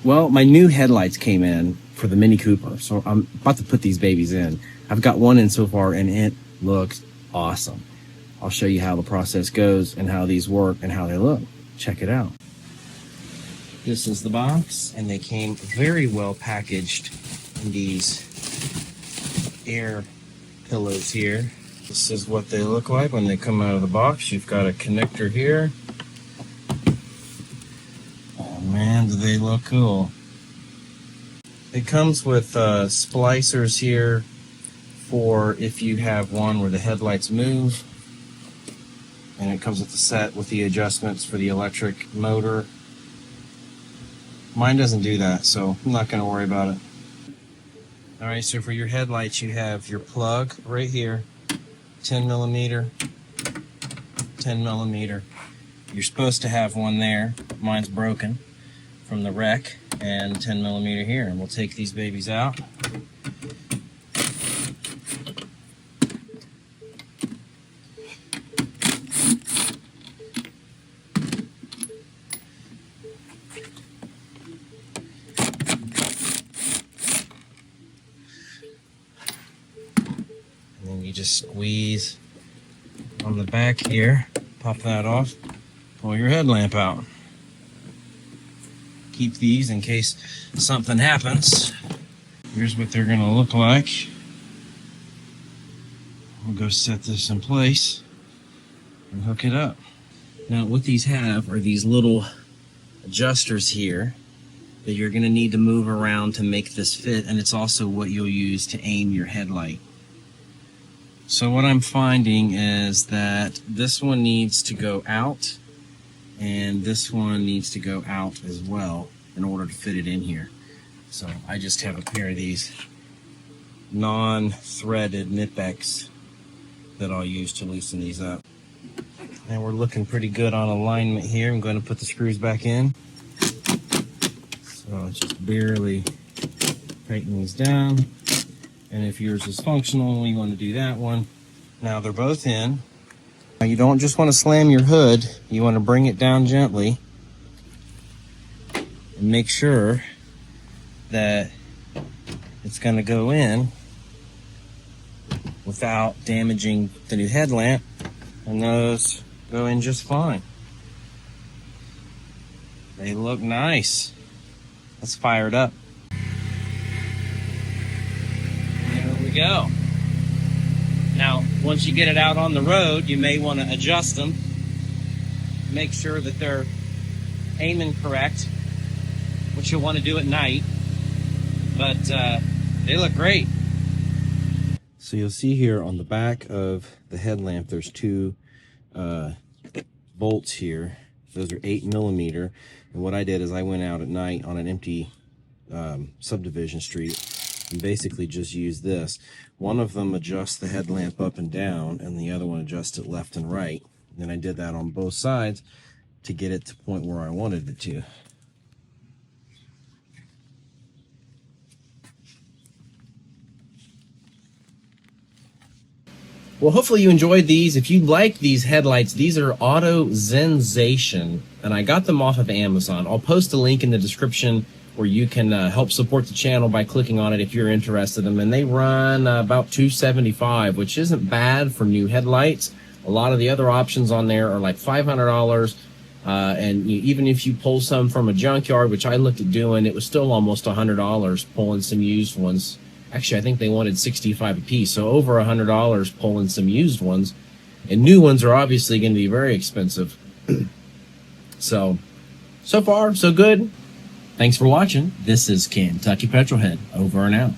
Well, my new headlights came in for the Mini Cooper, so I'm about to put these babies in. I've got one in so far, and it looks awesome. I'll show you how the process goes and how these work and how they look. Check it out. This is the box, and they came very well packaged in these air pillows here. This is what they look like when they come out of the box. You've got a connector here. Oh man, do they look cool. It comes with splicers here for if you have one where the headlights move. And it comes with the set with the adjustments for the electric motor. Mine doesn't do that, so I'm not going to worry about it. Alright, so for your headlights you have your plug right here, 10 millimeter, 10 millimeter. You're supposed to have one there. Mine's broken from the wreck, and 10 millimeter here. And we'll take these babies out. And then you just squeeze on the back here, pop that off, pull your headlamp out. Keep these in case something happens. Here's what they're gonna look like. We'll go set this in place and hook it up. Now what these have are these little adjusters here that you're gonna need to move around to make this fit, and it's also what you'll use to aim your headlight. So what I'm finding is that this one needs to go out and this one needs to go out as well in order to fit it in here. So I just have a pair of these non-threaded Nipex that I'll use to loosen these up. And we're looking pretty good on alignment here. I'm going to put the screws back in. So it's just barely tighten these down. And if yours is functional, you want to do that one. Now they're both in. Now you don't just want to slam your hood, you want to bring it down gently and make sure that it's going to go in without damaging the new headlamp, and those go in just fine. They look nice. Let's fire it up. Go. Now, once you get it out on the road, you may want to adjust them. Make sure that they're aiming correct, which you'll want to do at night. But they look great. So you'll see here on the back of the headlamp, there's two bolts here. Those are 8 millimeter. And what I did is I went out at night on an empty subdivision street and basically just use this. One of them adjusts the headlamp up and down, and the other one adjusts it left and right. And I did that on both sides to get it to the point where I wanted it to. Well, hopefully you enjoyed these. If you like these headlights, these are AutoZenzation, and I got them off of Amazon. I'll post a link in the description where you can help support the channel by clicking on it if you're interested in them. And they run about $275, which isn't bad for new headlights. A lot of the other options on there are like $500. And even if you pull some from a junkyard, which I looked at doing, it was still almost $100 pulling some used ones. Actually, I think they wanted $65 a piece, so over $100 pulling some used ones. And new ones are obviously going to be very expensive. So far, so good. Thanks for watching. This is Kentucky Petrolhead, over and out.